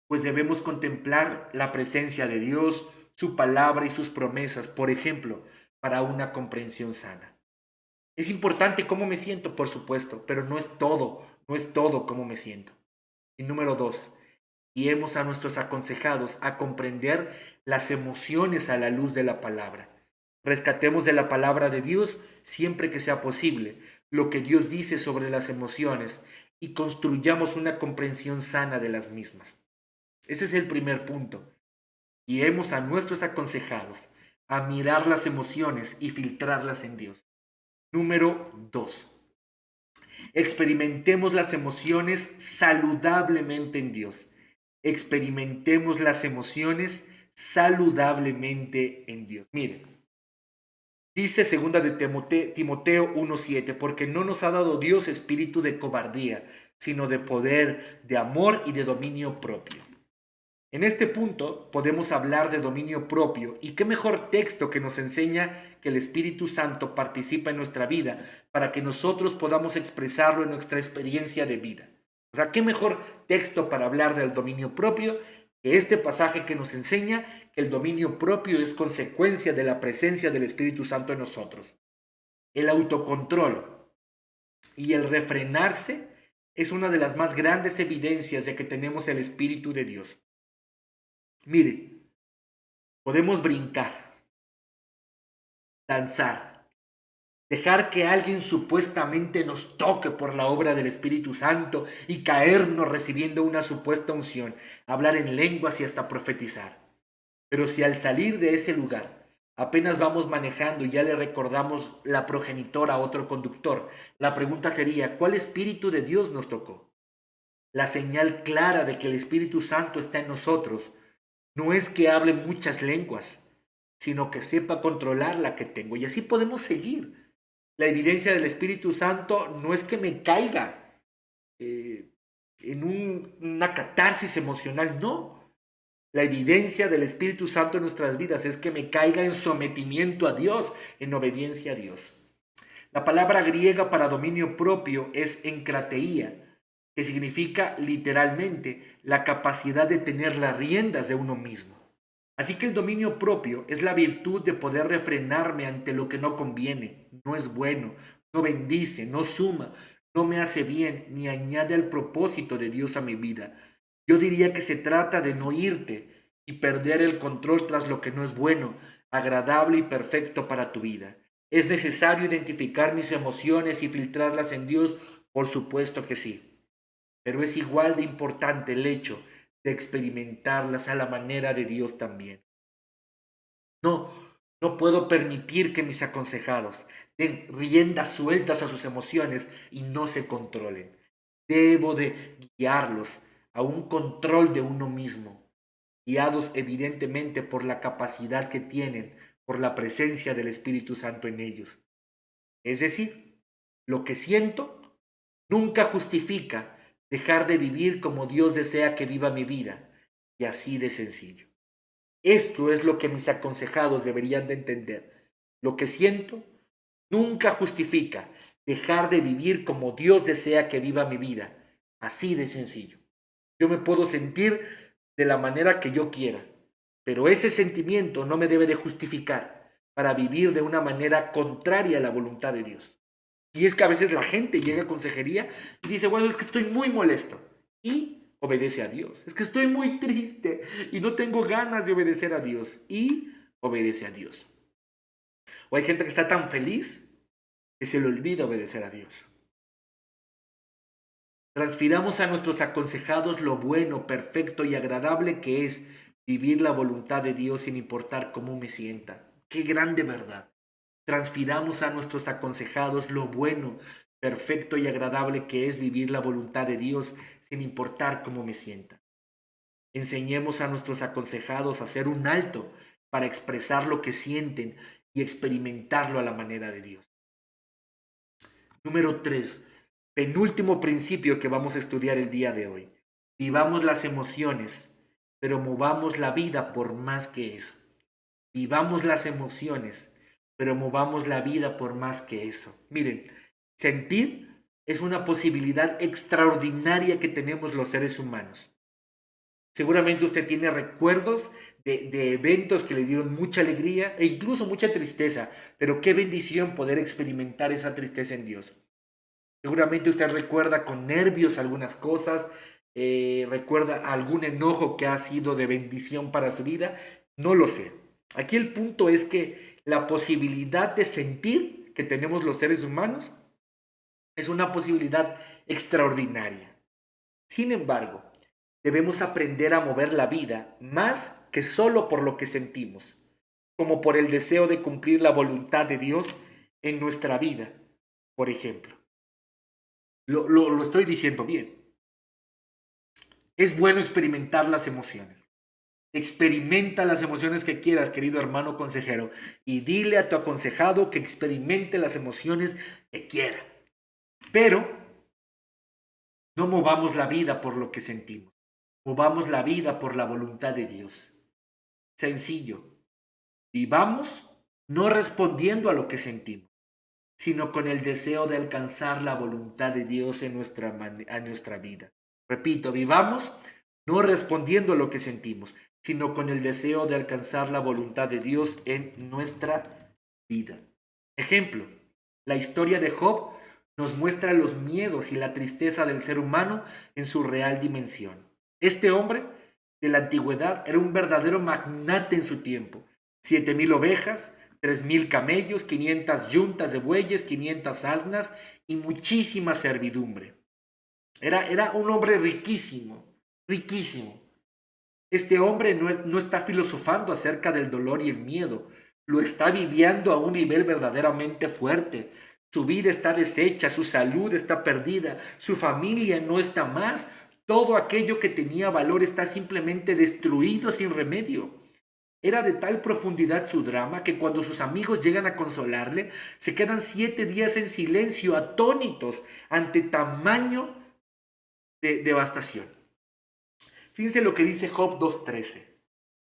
pues debemos contemplar la presencia de Dios, su palabra y sus promesas, por ejemplo, para una comprensión sana. Es importante cómo me siento, por supuesto, pero no es todo cómo me siento. Y número dos, guiemos a nuestros aconsejados a comprender las emociones a la luz de la palabra. Rescatemos de la palabra de Dios siempre que sea posible lo que Dios dice sobre las emociones y construyamos una comprensión sana de las mismas. Ese es el primer punto. Guiemos a nuestros aconsejados a mirar las emociones y filtrarlas en Dios. Número 2. Experimentemos las emociones saludablemente en Dios. Experimentemos las emociones saludablemente en Dios. Miren, dice segunda de Timoteo 1:7, porque no nos ha dado Dios espíritu de cobardía, sino de poder, de amor y de dominio propio. En este punto podemos hablar de dominio propio, y qué mejor texto que nos enseña que el Espíritu Santo participa en nuestra vida para que nosotros podamos expresarlo en nuestra experiencia de vida. O sea, qué mejor texto para hablar del dominio propio que este pasaje que nos enseña que el dominio propio es consecuencia de la presencia del Espíritu Santo en nosotros. El autocontrol y el refrenarse es una de las más grandes evidencias de que tenemos el Espíritu de Dios. Mire, podemos brincar, danzar, dejar que alguien supuestamente nos toque por la obra del Espíritu Santo y caernos recibiendo una supuesta unción, hablar en lenguas y hasta profetizar. Pero si al salir de ese lugar apenas vamos manejando y ya le recordamos la progenitora a otro conductor, la pregunta sería, ¿cuál Espíritu de Dios nos tocó? La señal clara de que el Espíritu Santo está en nosotros no es que hable muchas lenguas, sino que sepa controlar la que tengo. Y así podemos seguir. La evidencia del Espíritu Santo no es que me caiga en una catarsis emocional, no. La evidencia del Espíritu Santo en nuestras vidas es que me caiga en sometimiento a Dios, en obediencia a Dios. La palabra griega para dominio propio es enkrateía, que significa literalmente la capacidad de tener las riendas de uno mismo. Así que el dominio propio es la virtud de poder refrenarme ante lo que no conviene, no es bueno, no bendice, no suma, no me hace bien, ni añade al propósito de Dios a mi vida. Yo diría que se trata de no irte y perder el control tras lo que no es bueno, agradable y perfecto para tu vida. ¿Es necesario identificar mis emociones y filtrarlas en Dios? Por supuesto que sí. Pero es igual de importante el hecho de experimentarlas a la manera de Dios también. No, no puedo permitir que mis aconsejados den riendas sueltas a sus emociones y no se controlen. Debo de guiarlos a un control de uno mismo, guiados evidentemente por la capacidad que tienen, por la presencia del Espíritu Santo en ellos. Es decir, lo que siento nunca justifica dejar de vivir como Dios desea que viva mi vida, y así de sencillo. Esto es lo que mis aconsejados deberían de entender. Lo que siento nunca justifica dejar de vivir como Dios desea que viva mi vida, así de sencillo. Yo me puedo sentir de la manera que yo quiera, pero ese sentimiento no me debe de justificar para vivir de una manera contraria a la voluntad de Dios. Y es que a veces la gente llega a consejería y dice, bueno, es que estoy muy molesto. Y obedece a Dios. Es que estoy muy triste y no tengo ganas de obedecer a Dios. Y obedece a Dios. O hay gente que está tan feliz que se le olvida obedecer a Dios. Transfiramos a nuestros aconsejados lo bueno, perfecto y agradable que es vivir la voluntad de Dios sin importar cómo me sienta. Qué grande verdad. Transfiramos a nuestros aconsejados lo bueno, perfecto y agradable que es vivir la voluntad de Dios sin importar cómo me sienta. Enseñemos a nuestros aconsejados a hacer un alto para expresar lo que sienten y experimentarlo a la manera de Dios. Número 3. Penúltimo principio que vamos a estudiar el día de hoy. Vivamos las emociones, pero movamos la vida por más que eso. Vivamos las emociones, pero movamos la vida por más que eso. Miren, sentir es una posibilidad extraordinaria que tenemos los seres humanos. Seguramente usted tiene recuerdos de eventos que le dieron mucha alegría e incluso mucha tristeza, pero qué bendición poder experimentar esa tristeza en Dios. Seguramente usted recuerda con nervios algunas cosas, recuerda algún enojo que ha sido de bendición para su vida, no lo sé. Aquí el punto es que la posibilidad de sentir que tenemos los seres humanos es una posibilidad extraordinaria. Sin embargo, debemos aprender a mover la vida más que solo por lo que sentimos, como por el deseo de cumplir la voluntad de Dios en nuestra vida, por ejemplo. Lo estoy diciendo bien. Es bueno experimentar las emociones. Experimenta las emociones que quieras, querido hermano consejero, y dile a tu aconsejado que experimente las emociones que quiera. Pero no movamos la vida por lo que sentimos. Movamos la vida por la voluntad de Dios. Sencillo. Vivamos no respondiendo a lo que sentimos, sino con el deseo de alcanzar la voluntad de Dios en nuestra vida. Repito, vivamos no respondiendo a lo que sentimos, sino con el deseo de alcanzar la voluntad de Dios en nuestra vida. Ejemplo, la historia de Job nos muestra los miedos y la tristeza del ser humano en su real dimensión. Este hombre de la antigüedad era un verdadero magnate en su tiempo. 7,000 ovejas, 3,000 camellos, 500 yuntas de bueyes, 500 asnas y muchísima servidumbre. Era un hombre riquísimo, riquísimo. Este hombre no está filosofando acerca del dolor y el miedo, lo está viviendo a un nivel verdaderamente fuerte. Su vida está deshecha, su salud está perdida, su familia no está más. Todo aquello que tenía valor está simplemente destruido sin remedio. Era de tal profundidad su drama que cuando sus amigos llegan a consolarle, se quedan 7 días en silencio, atónitos ante tamaño de devastación. Fíjense lo que dice Job 2:13.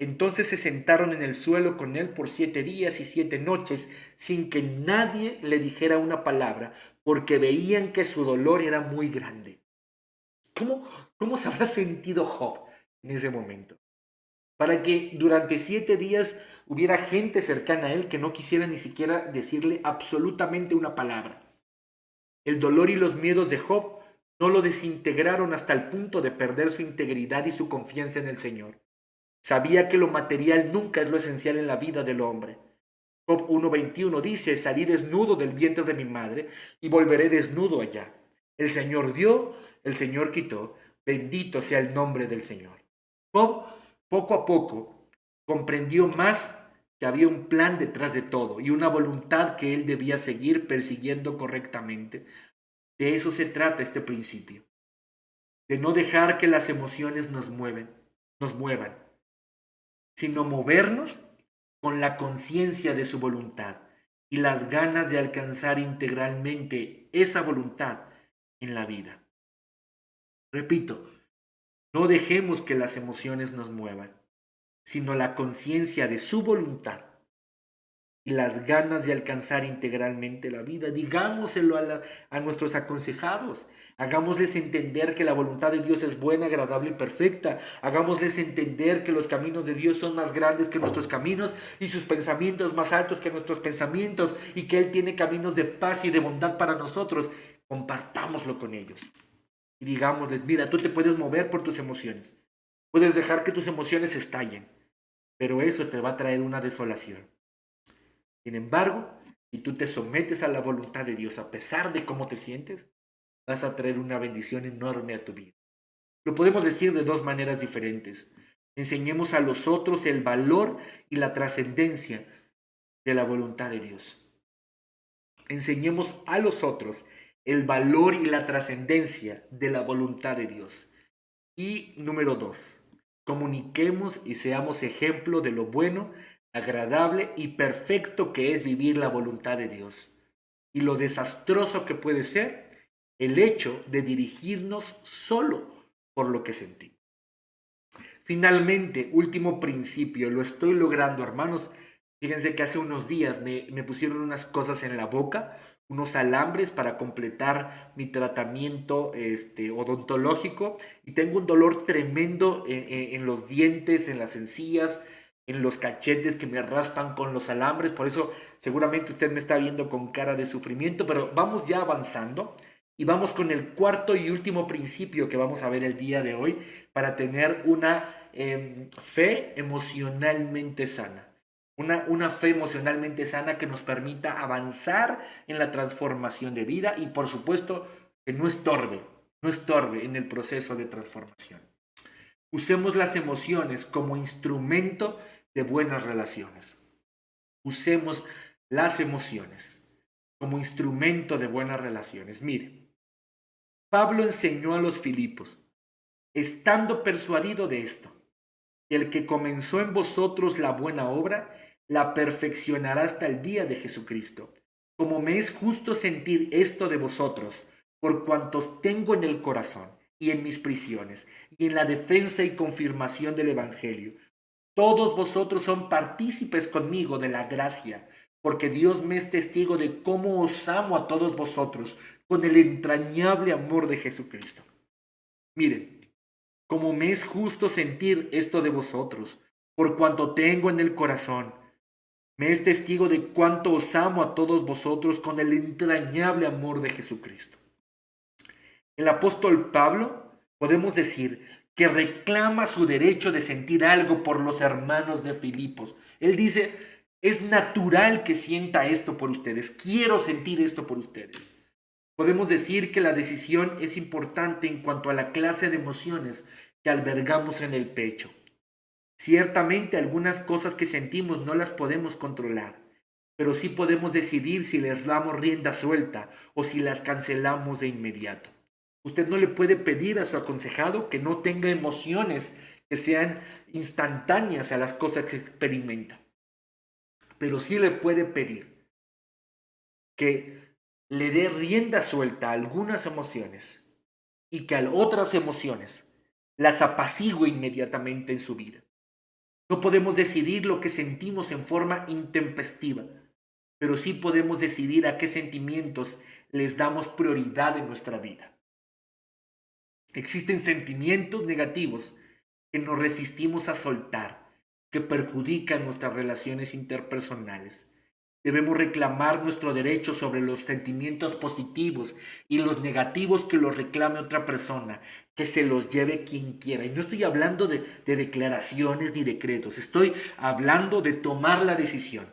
Entonces se sentaron en el suelo con él por 7 días y 7 noches, sin que nadie le dijera una palabra, porque veían que su dolor era muy grande. ¿Cómo se habrá sentido Job en ese momento? Para que durante 7 días hubiera gente cercana a él que no quisiera ni siquiera decirle absolutamente una palabra. El dolor y los miedos de Job no lo desintegraron hasta el punto de perder su integridad y su confianza en el Señor. Sabía que lo material nunca es lo esencial en la vida del hombre. Job 1:21 dice, salí desnudo del vientre de mi madre y volveré desnudo allá. El Señor dio, el Señor quitó, bendito sea el nombre del Señor. Job poco a poco comprendió más que había un plan detrás de todo y una voluntad que él debía seguir persiguiendo correctamente. De eso se trata este principio, de no dejar que las emociones nos muevan, sino movernos con la conciencia de su voluntad y las ganas de alcanzar integralmente esa voluntad en la vida. Repito, no dejemos que las emociones nos muevan, sino la conciencia de su voluntad y las ganas de alcanzar integralmente la vida. Digámoselo a nuestros aconsejados. Hagámosles entender que la voluntad de Dios es buena, agradable y perfecta. Hagámosles entender que los caminos de Dios son más grandes que nuestros caminos y sus pensamientos más altos que nuestros pensamientos y que Él tiene caminos de paz y de bondad para nosotros. Compartámoslo con ellos. Y digámosles, mira, tú te puedes mover por tus emociones. Puedes dejar que tus emociones estallen, pero eso te va a traer una desolación. Sin embargo, si tú te sometes a la voluntad de Dios a pesar de cómo te sientes, vas a traer una bendición enorme a tu vida. Lo podemos decir de dos maneras diferentes. Enseñemos a los otros el valor y la trascendencia de la voluntad de Dios. Enseñemos a los otros el valor y la trascendencia de la voluntad de Dios. Y número 2, comuniquemos y seamos ejemplo de lo bueno, agradable y perfecto que es vivir la voluntad de Dios. Y lo desastroso que puede ser el hecho de dirigirnos solo por lo que sentimos. Finalmente, último principio, lo estoy logrando, hermanos. Fíjense que hace unos días me pusieron unas cosas en la boca, unos alambres para completar mi tratamiento odontológico y tengo un dolor tremendo en los dientes, en las encías, en los cachetes que me raspan con los alambres. Por eso seguramente usted me está viendo con cara de sufrimiento, pero vamos ya avanzando. Y vamos con el cuarto y último principio que vamos a ver el día de hoy para tener una fe emocionalmente sana. Una fe emocionalmente sana que nos permita avanzar en la transformación de vida y por supuesto que no estorbe en el proceso de transformación. Usemos las emociones como instrumento de buenas relaciones. Usemos las emociones como instrumento de buenas relaciones. Mire, Pablo enseñó a los Filipos, estando persuadido de esto, que el que comenzó en vosotros la buena obra, la perfeccionará hasta el día de Jesucristo. Como me es justo sentir esto de vosotros, por cuantos tengo en el corazón y en mis prisiones, y en la defensa y confirmación del Evangelio. Todos vosotros son partícipes conmigo de la gracia, porque Dios me es testigo de cómo os amo a todos vosotros con el entrañable amor de Jesucristo. Miren, como me es justo sentir esto de vosotros, por cuanto tengo en el corazón, me es testigo de cuánto os amo a todos vosotros con el entrañable amor de Jesucristo. El apóstol Pablo, podemos decir, que reclama su derecho de sentir algo por los hermanos de Filipos. Él dice, es natural que sienta esto por ustedes, quiero sentir esto por ustedes. Podemos decir que la decisión es importante en cuanto a la clase de emociones que albergamos en el pecho. Ciertamente algunas cosas que sentimos no las podemos controlar, pero sí podemos decidir si les damos rienda suelta o si las cancelamos de inmediato. Usted no le puede pedir a su aconsejado que no tenga emociones que sean instantáneas a las cosas que experimenta, pero sí le puede pedir que le dé rienda suelta a algunas emociones y que a otras emociones las apacigüe inmediatamente en su vida. No podemos decidir lo que sentimos en forma intempestiva, pero sí podemos decidir a qué sentimientos les damos prioridad en nuestra vida. Existen sentimientos negativos que nos resistimos a soltar, que perjudican nuestras relaciones interpersonales. Debemos reclamar nuestro derecho sobre los sentimientos positivos y los negativos que los reclame otra persona, que se los lleve quien quiera. Y no estoy hablando de declaraciones ni decretos, estoy hablando de tomar la decisión,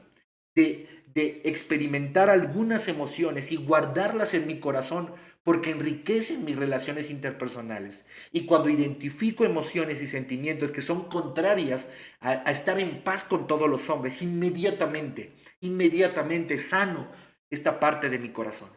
de experimentar algunas emociones y guardarlas en mi corazón porque enriquecen mis relaciones interpersonales. Y cuando identifico emociones y sentimientos que son contrarias a estar en paz con todos los hombres, inmediatamente sano esta parte de mi corazón.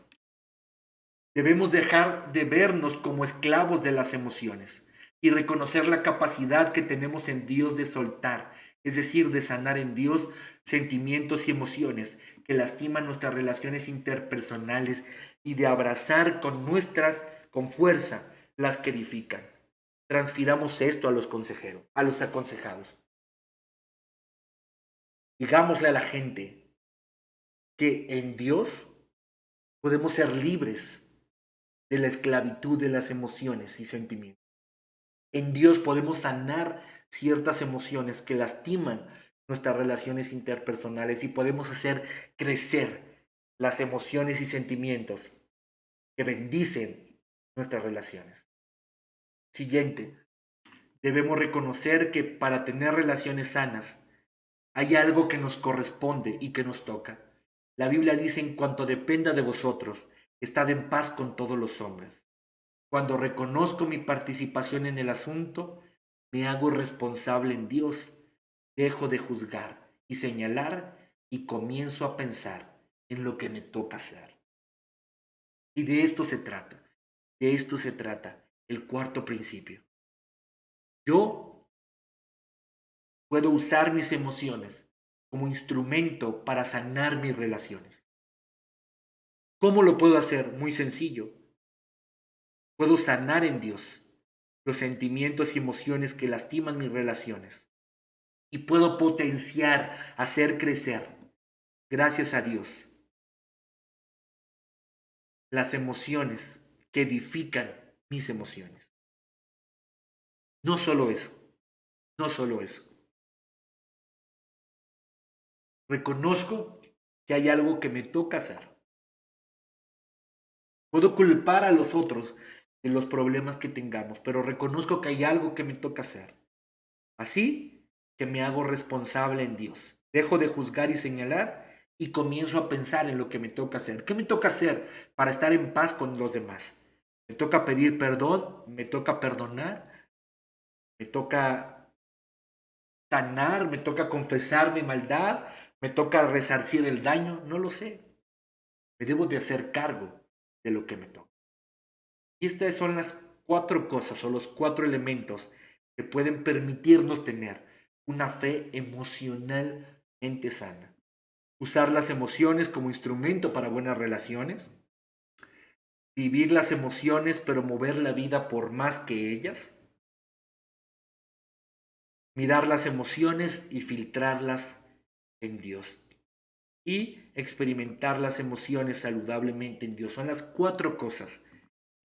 Debemos dejar de vernos como esclavos de las emociones y reconocer la capacidad que tenemos en Dios de soltar, es decir, de sanar en Dios sentimientos y emociones que lastiman nuestras relaciones interpersonales y de abrazar con fuerza, las que edifican. Transfiramos esto a los consejeros, a los aconsejados. Digámosle a la gente que en Dios podemos ser libres de la esclavitud de las emociones y sentimientos. En Dios podemos sanar ciertas emociones que lastiman nuestras relaciones interpersonales y podemos hacer crecer las emociones y sentimientos que bendicen nuestras relaciones. Siguiente, debemos reconocer que para tener relaciones sanas hay algo que nos corresponde y que nos toca. La Biblia dice, en cuanto dependa de vosotros, estad en paz con todos los hombres. Cuando reconozco mi participación en el asunto, me hago responsable en Dios, dejo de juzgar y señalar y comienzo a pensar en lo que me toca hacer. Y de esto se trata el cuarto principio. Yo puedo usar mis emociones como instrumento para sanar mis relaciones. ¿Cómo lo puedo hacer? Muy sencillo. Puedo sanar en Dios los sentimientos y emociones que lastiman mis relaciones. Y puedo potenciar, hacer crecer, gracias a Dios, las emociones que edifican mis emociones. No solo eso, no solo eso. Reconozco que hay algo que me toca hacer. Puedo culpar a los otros de los problemas que tengamos, pero reconozco que hay algo que me toca hacer. Así que me hago responsable en Dios. Dejo de juzgar y señalar y comienzo a pensar en lo que me toca hacer. ¿Qué me toca hacer para estar en paz con los demás? Me toca pedir perdón, me toca perdonar, me toca sanar, me toca confesar mi maldad, me toca resarcir el daño, no lo sé. Me debo de hacer cargo de lo que me toca. Y estas son las 4 cosas o los 4 elementos que pueden permitirnos tener una fe emocionalmente sana. Usar las emociones como instrumento para buenas relaciones. Vivir las emociones pero mover la vida por más que ellas. Mirar las emociones y filtrarlas en Dios. Y experimentar las emociones saludablemente en Dios. Son las 4 cosas.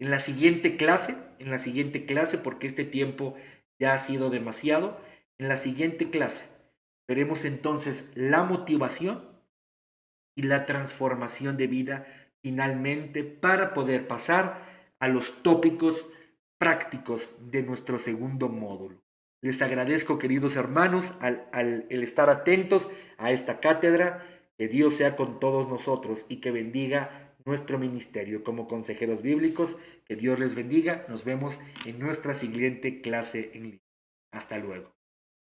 En la siguiente clase, porque este tiempo ya ha sido demasiado, en la siguiente clase veremos entonces la motivación y la transformación de vida finalmente para poder pasar a los tópicos prácticos de nuestro segundo módulo. Les agradezco, queridos hermanos, el estar atentos a esta cátedra. Que Dios sea con todos nosotros y que bendiga nuestro ministerio como consejeros bíblicos. Que Dios les bendiga. Nos vemos en nuestra siguiente clase en línea. Hasta luego.